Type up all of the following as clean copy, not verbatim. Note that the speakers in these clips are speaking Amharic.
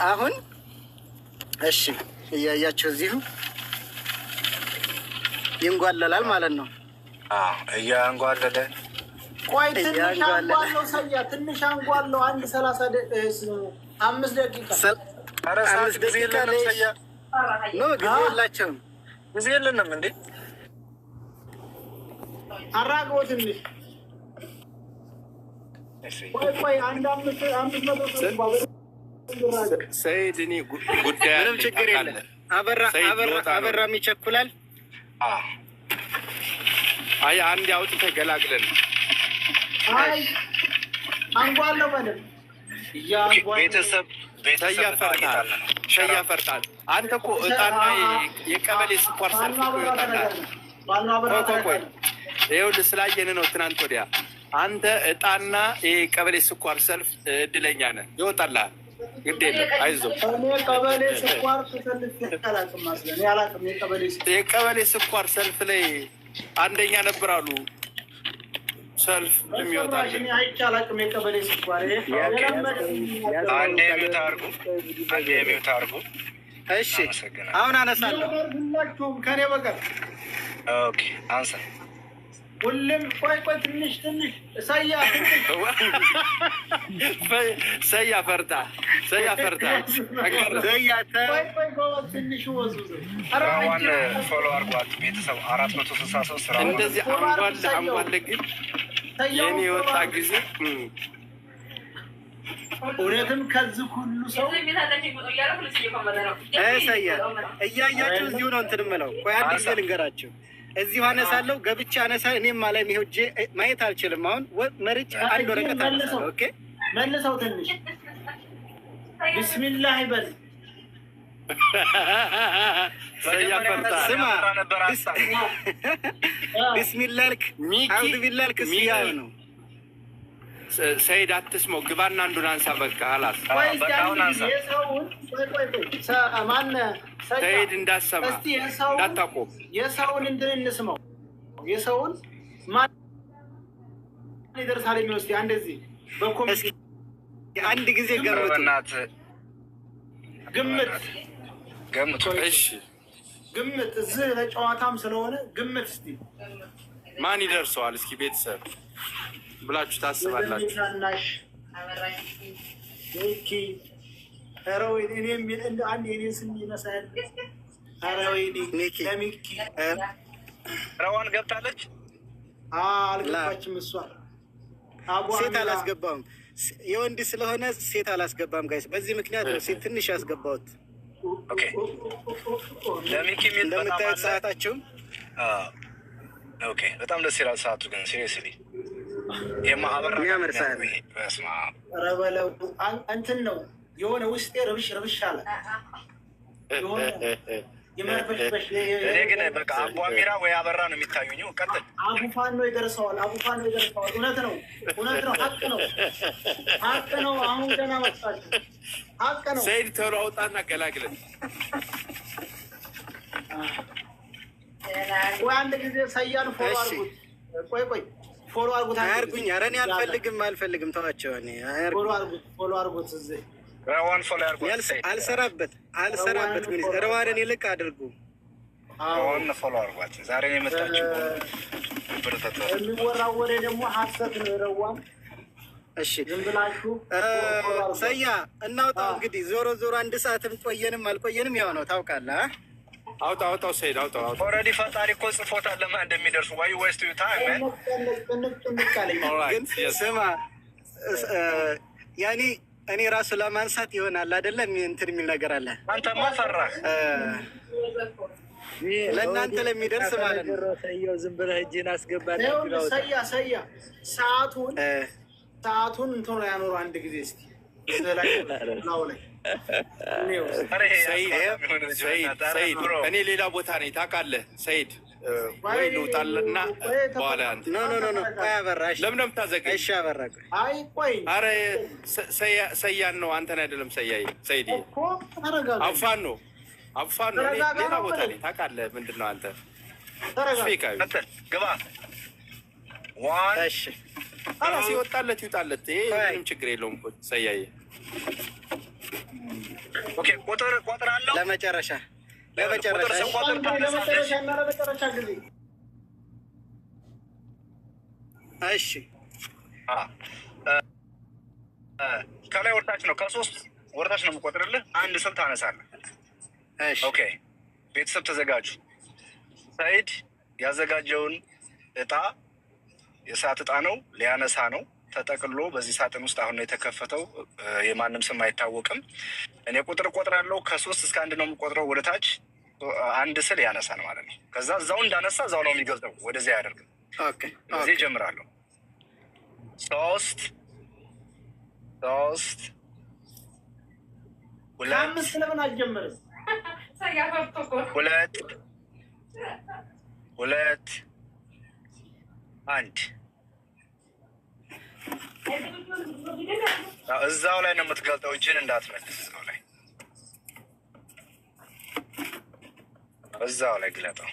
አሁን እሺ እያያቸው እዚሁ ይንጓለላል ማለት ነው። እያንጓለለ ቆይ ትንሽ አንጓለው ሰያ ትንሽ አንጓለው 5 ደቂቃ ነው ጊዜ የላቸውም። ጊዜ የለንም እንዴ አራግቦ ትንሽ ቆይ 500 ሰይድ እኔ ጉዳይ ምንም ችግር የለም። አበራም ይቸኩላል። አይ አንድ አውጥተህ ገላግለን አንጓለው ማለት ቤተሰብ ሸያፈርታል። አንተ እኮ እጣና የቀበሌ ስኳር ሰልፍ እኮ ይወጣላል። ቆይ ይኸውልህ ስላየን ነው ትናንት ወዲያ። አንተ እጣና የቀበሌ ስኳር ሰልፍ እድለኛ ነህ፣ ይወጣልሃል። ግድ የለም አይዞህ። የቀበሌ ስኳር ሰልፍ ላይ አንደኛ ነበር አሉ። ሰልፍ የሚወጣል አንዴ የሚውት አድርጉ። እሺ አሁን አነሳለሁ። ከኔ በቀር አንሳ። ሁሉም ቆይ ትንሽ ሰያ ፈርታ ትንሽ ዋን ፎሎ አርጓት ቤተሰብ 463 እንደዚህ አንጓለ ግን የኔ የወጣ ጊዜ እውነትም ከዚህ ሁሉ ሰው ሰያ እያያችሁ እዚሁ ነው እንትን የምለው። ቆይ አንድ ጊዜ ልንገራችሁ። እዚሁ አነሳለሁ ገብቼ አነሳ። እኔም ማለም ይሄ ማየት አልችልም። አሁን መርጬ አንድ ወረቀት አነሳለሁ። ኦኬ መልሰው ትንሽ ቢስሚላህ ይበል። ስማ ቢስሚላህ ልክ አውዝ ቢላህ ልክ ሲያው ነው። ሰይድ አትስመው፣ ግባና አንዱን አንሳ። በቃ አላስ ሰይድ እንዳሰማ እንዳታቆም። የሰውን እንትን እንስማው። የሰውን ማን ይደርሳል የሚወስድ እንደዚህ በኮሚቴ አንድ ጊዜ ገምቱ። እሺ ግምት እዚህ ለጨዋታም ስለሆነ ግምት። እስቲ ማን ይደርሰዋል? እስኪ ቤተሰብ ብላችሁ ታስባላችሁ? ታናሽ ኦኬ አረው እኔ ምን እንደ አንድ የኔ ስም ይመስላል። አረው እኔ ለሚኪ ረዋን ገብታለች። አልገባችም። እሷ ሴት አላስገባም። የወንድ ስለሆነ ሴት አላስገባም። ጋይስ በዚህ ምክንያት ነው ሴት ትንሽ ያስገባሁት። ኦኬ ለሚኪ ምን እንደምታዩት ሰዓታችሁም ኦኬ በጣም ደስ ይላል ሰዓቱ ግን ሲሪየስሊ የማህበራ ረበለው እንትን ነው የሆነ ውስጤ ረብሽ አለ። እኔ ግን በቃ አቡ አሚራ ወይ አበራ ነው የሚታዩኝ። ቀጥል። አቡፋን ነው ይደርሰዋል። እውነት ነው። ሀቅ ነው። አሁን ገና መጣችሁ። ሀቅ ነው። ሰይድ ቶሎ አውጣና ገላግለን። ወይ አንድ ጊዜ ሰያን ፎሎ አድርጉት። ቆይ ፎሎ አድርጉት። አያርጉኝ። ኧረ እኔ አልፈልግም። ተዋቸው። እኔ ፎሎ አድርጉት። እዚህ ረዋን ፎሎ አድርጉት። አልሰራበት ምን ረዋንን ይልቅ አድርጉ። ረዋን ፎሎ አድርጓት። ዛሬ ነው የመጣችው። የሚወራው ወሬ ደግሞ ሀሰት ነው። ረዋን እሺ ዝም ብላችሁ ሰያ እናውጣው። እንግዲህ ዞሮ አንድ ሰዓትም ቆየንም አልቆየንም ያው ነው ታውቃለህ። አውጣው ሰይድ አውጣው። ኦልሬዲ ፈጣሪ እኮ ጽፎታል ለማን እንደሚደርሱ። ዋይ ዌስት ዩ ታይም ግን ስማ ያኔ እኔ ራሱ ለማንሳት ይሆናል አይደለም እንትን የሚል ነገር አለ። አንተማ ፈራህ። ለእናንተ ለሚደርስ ማለት ነው። ሰያው ዝም ብለህ እጅህን አስገባና ሰያ ሰዓቱን እንትን ያኖሩ አንድ ጊዜ እስኪ ሰይድ እኔ ሌላ ቦታ ነኝ ታውቃለህ። ሰይድ ወይ ልውጣልና በኋላ አንተ ኖ አበራሽ ለምን እንደምታዘገኝ? እሺ አበራ ኧረ ሰያን ነው አንተን አይደለም። ሰይድ አፋን ነው ሌላ ቦታ ነኝ ታውቃለህ። ምንድን ነው አንተ ግባ። እሺ ሲወጣለት ይውጣለት። ይሄ ምንም ችግር የለውም እኮ ሰያዬ ኦኬ ቁጥር ቆጥራለሁ። ለመጨረሻ ቁጥር ስቆጥር ታነሳለሽ። ለመጨረሻ ጊዜ እሺ ከላይ ወርታች ነው፣ ከ3 ወርታች ነው የምቆጥርልህ። አንድ ስም ታነሳለህ። እሺ ኦኬ ቤተሰብ ተዘጋጁ። ሰይድ ያዘጋጀውን እጣ የሰዓት እጣ ነው፣ ሊያነሳ ነው። ተጠቅሎ በዚህ ሳጥን ውስጥ አሁን ነው የተከፈተው። የማንም ስም አይታወቅም። እኔ ቁጥር ቆጥራለሁ። ከ3 እስከ 1 ነው የምቆጥረው። ወደ ታች አንድ ስል ያነሳል ማለት ነው። ከዛ እዛው እንዳነሳ እዛው ነው የሚገልጠው፣ ወደዚያ አያደርግም። ኦኬ እዚህ እጀምራለሁ። 3 2 ከአምስት ለምን አልጀመርም? 2 1 እዛው ላይ ነው የምትገልጠው። እጅን እንዳትመልስ። እዛው ላይ ግለጠው።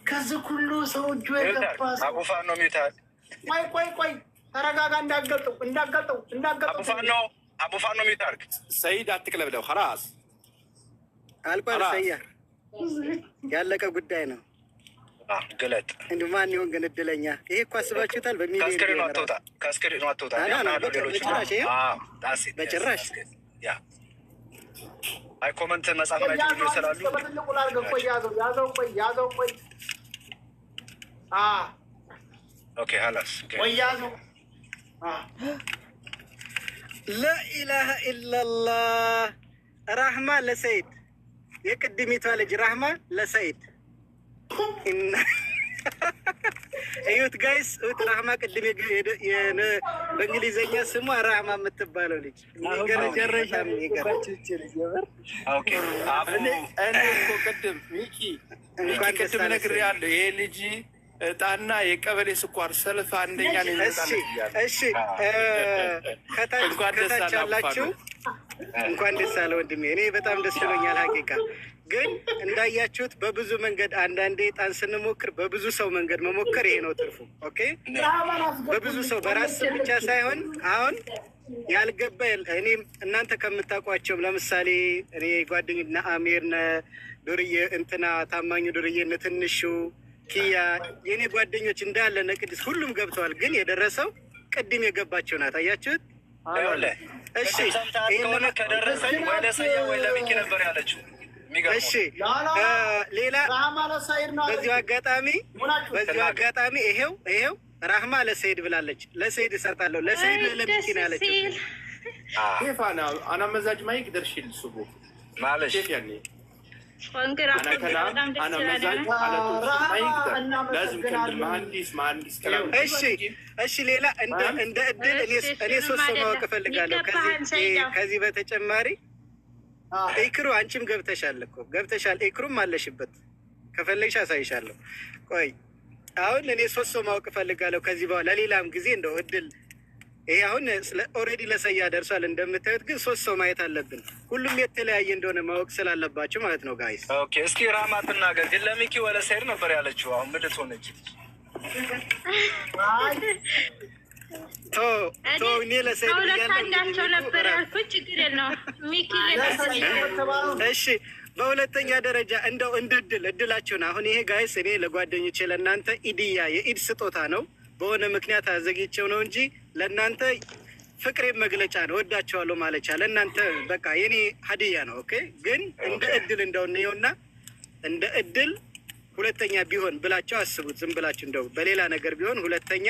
ከዚህ ሁሉ ሰው እጁ የገባ አቡፋን ነው የሚታል። ቆይ ተረጋጋ። እንዳገልጠው አቡፋን ነው የሚታርግ። ሰይድ አትቅለብለው። ኸላስ አልቋል። ሰያ ያለቀ ጉዳይ ነው። ግለጥ። እንዲሁ ማን ይሆን ግን እድለኛ? ይሄ እኮ አስባችሁታል? በሚሊዮን ከአስክሬኑ አትወጣ። በጭራሽ አይ ኮመንት መጻፍ ማይችሉ ይሰራሉ። በትልቁ ላድርገው። ያዘው። ኦኬ ሀላስ ያዘው። ላኢላሀ ኢላላህ። ራህማ ለሰይድ፣ የቅድሚቷ ልጅ ራህማ ለሰይድ። እዩት ጋይስ፣ እዩት። ራህማ ቅድም በእንግሊዝኛ ስሟ ራህማ የምትባለው ልጅ መጨረሻ እኔ እኮ ቅድም ሚኪ ቅድም ነግሬሃለሁ። ይሄ ልጅ እጣና የቀበሌ ስኳር ሰልፍ አንደኛ ነው። እሺ ከታች ያላችሁ እንኳን ደስ አለ ወንድሜ። እኔ በጣም ደስ ብሎኛል ሀቂቃ። ግን እንዳያችሁት በብዙ መንገድ አንዳንዴ ጣን ስንሞክር በብዙ ሰው መንገድ መሞከር ይሄ ነው ትርፉ። ኦኬ በብዙ ሰው በራስ ብቻ ሳይሆን አሁን ያልገባ እኔም እናንተ ከምታውቋቸውም ለምሳሌ እኔ ጓደኝና አሚርነ ዱርዬ እንትና ታማኙ ዱርዬ ትንሹ ኪያ የኔ ጓደኞች እንዳለ ነቅድስ ሁሉም ገብተዋል። ግን የደረሰው ቅድም የገባቸው ናት። አያችሁት? እሺ ከደረሰኝ ወይ ለሰያ ወይ ለሚኪ ነበር ያለችው። እሺ ሌላ በዚሁ አጋጣሚ ይሄው ራህማ ለሰይድ ብላለች። ለሰይድ እሰጣለሁ። ለሰይድ ለሚኪ ነው ያለችው። كيف انا مزاج ما يقدر يشيل السبوع معلش كيف يعني انا كلام انا مزاج على طول ما يقدر لازم كل مهندس كلام እሺ ሌላ እንደ እድል እኔ 3 ሰው ማወቅ እፈልጋለሁ። ከዚህ በተጨማሪ ኢክሩ አንቺም ገብተሻል። ኢክሩም አለሽበት። ከፈለግሽ አሳይሻለሁ። ቆይ አሁን እኔ 3 ሰው ማወቅ እፈልጋለሁ። ከዚህ በኋላ ለሌላም ጊዜ እንደው እድል ይሄ አሁን ኦልሬዲ ለሰያ ደርሷል እንደምታዩት፣ ግን 3 ሰው ማየት አለብን። ሁሉም የተለያየ እንደሆነ ማወቅ ስላለባቸው ማለት ነው ጋይስ። ኦኬ እስኪ ራህማ ትናገር። ግን ለሚኪ ወለ ሰይድ ነበር ያለችው። አሁን ምን ልትሆነች? እኔ ለሰይድ ያላቸው ነበር ያልኩት። ችግር የለውም ሚኪ እሺ በሁለተኛ ደረጃ እንደው እድላችሁን አሁን ይሄ ጋይስ እኔ ለጓደኞቼ ለእናንተ ኢድያ የኢድ ስጦታ ነው። በሆነ ምክንያት አዘግቼው ነው እንጂ ለእናንተ ፍቅሬ መግለጫ ነው። ወዳቸዋለሁ ማለቻ ለእናንተ በቃ የኔ ሀዲያ ነው። ኦኬ ግን እንደ እድል እንደውነውና እንደ እድል ሁለተኛ ቢሆን ብላችሁ አስቡት። ዝም ብላችሁ እንደው በሌላ ነገር ቢሆን ሁለተኛ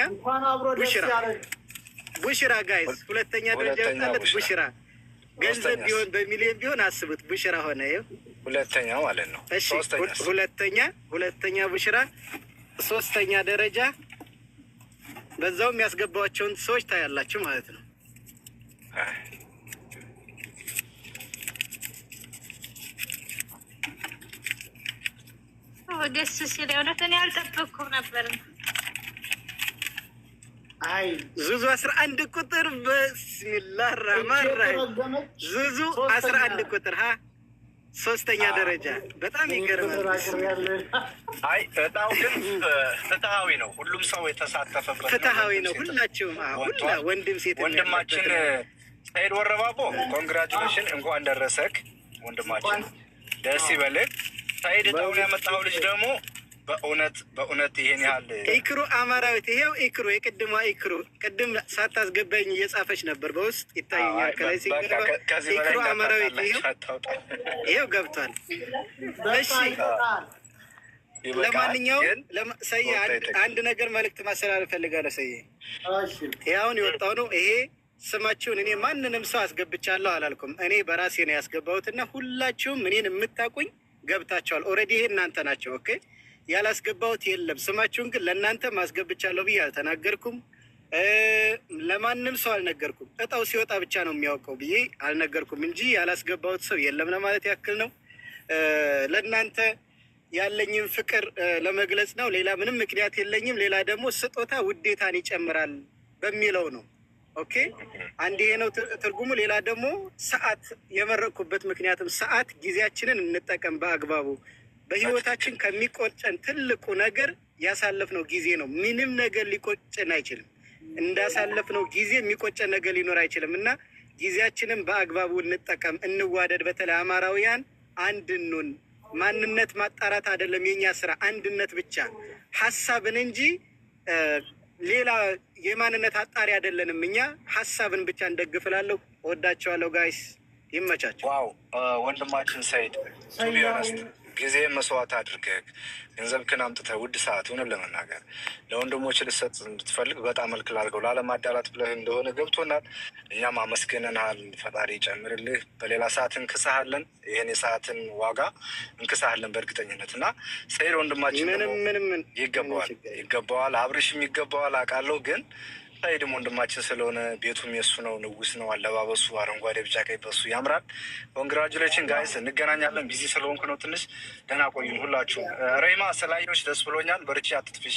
ቡሽራ ጋይስ ሁለተኛ ደረጃ ወጣለት ቡሽራ። ገንዘብ ቢሆን በሚሊዮን ቢሆን አስቡት። ቡሽራ ሆነ ይኸው ሁለተኛ ማለት ነው። እሺ ሁለተኛ ቡሽራ፣ 3ኛ ደረጃ በዛው የሚያስገባቸውን ሰዎች ታያላችሁ ማለት ነው። ደስ ሲል እውነት እኔ አልጠበኩም ነበር። አይ ዙዙ 11 ቁጥር በስሚላህ ራህማን ራሂም ዙዙ 11 ቁጥር 3ኛ ደረጃ በጣም ይገርማል። አይ እጣው ግን ፍትሃዊ ነው። ሁሉም ሰው የተሳተፈበት ፍትሃዊ ነው። ሁላችሁም ወንድም ሴት ወንድማችን ሰይድ ወረባቦ ኮንግራጁሌሽን፣ እንኳን ደረሰክ ወንድማችን፣ ደስ ይበልህ። ሰይድ እጣውን ያመጣው ልጅ ደግሞ በእውነት ይሄን ያህል ኢክሩ አማራዊት፣ ይሄው ኢክሩ፣ የቅድሟ ኢክሩ ቅድም ሳታስገባኝ እየጻፈች ነበር፣ በውስጥ ይታየኛል ከላይ ሲገባ። ኢክሩ አማራዊት ይሄው ገብቷል። እሺ ለማንኛውም ሰዬ አንድ ነገር መልዕክት ማስተላለፍ ፈልጋለሁ። ሰዬ ይሄ አሁን የወጣው ነው። ይሄ ስማችሁን እኔ ማንንም ሰው አስገብቻለሁ አላልኩም። እኔ በራሴ ነው ያስገባሁትና ሁላችሁም እኔን የምታውቁኝ ገብታችኋል። ኦልሬዲ ይሄ እናንተ ናቸው። ኦኬ ያላስገባሁት የለም። ስማችሁን ግን ለእናንተ ማስገብቻለሁ ብዬ አልተናገርኩም። ለማንም ሰው አልነገርኩም። እጣው ሲወጣ ብቻ ነው የሚያውቀው ብዬ አልነገርኩም እንጂ ያላስገባሁት ሰው የለም ለማለት ያክል ነው። ለእናንተ ያለኝም ፍቅር ለመግለጽ ነው። ሌላ ምንም ምክንያት የለኝም። ሌላ ደግሞ ስጦታ ውዴታን ይጨምራል በሚለው ነው። ኦኬ አንድ ይሄ ነው ትርጉሙ። ሌላ ደግሞ ሰዓት የመረቅኩበት ምክንያትም ሰዓት ጊዜያችንን እንጠቀም በአግባቡ። በህይወታችን ከሚቆጨን ትልቁ ነገር ያሳለፍነው ጊዜ ነው። ምንም ነገር ሊቆጨን አይችልም። እንዳሳለፍነው ጊዜ የሚቆጨን ነገር ሊኖር አይችልም እና ጊዜያችንን በአግባቡ እንጠቀም፣ እንዋደድ። በተለይ አማራውያን አንድ እንሁን። ማንነት ማጣራት አይደለም የኛ ስራ፣ አንድነት ብቻ ሀሳብን እንጂ ሌላ የማንነት አጣሪ አይደለንም። እኛ ሀሳብን ብቻ እንደግፍላለሁ። ወዳቸዋለሁ። ጋይስ ይመቻቸው። ዋው ወንድማችን ሰይድ ጊዜ መስዋዕት አድርገህ ገንዘብክን አምጥተህ ውድ ሰዓት ሆነን ለመናገር ለወንድሞች ልሰጥ እንድትፈልግ በጣም መልክ ላድርገው ላለማዳላት ብለህ እንደሆነ ገብቶናል። እኛም አመስግነንሃል። ፈጣሪ ይጨምርልህ። በሌላ ሰዓት እንክሳሃለን። ይህን የሰዓትን ዋጋ እንክሳሃለን በእርግጠኝነት እና ሰይድ ወንድማችን ይገባዋል። አብርሽም ይገባዋል አውቃለሁ። ግን ሰይድም ወንድማችን ስለሆነ ቤቱም የሱ ነው፣ ንጉስ ነው። አለባበሱ አረንጓዴ፣ ቢጫ፣ ቀይ በሱ ያምራል። ኮንግራጁሌሽን ጋይስ፣ እንገናኛለን። ቢዚ ስለሆንኩ ነው ትንሽ። ደህና ቆዩን ሁላችሁም። ሬማ ስላየሁሽ ደስ ብሎኛል። በርቺ፣ አትጥፊ።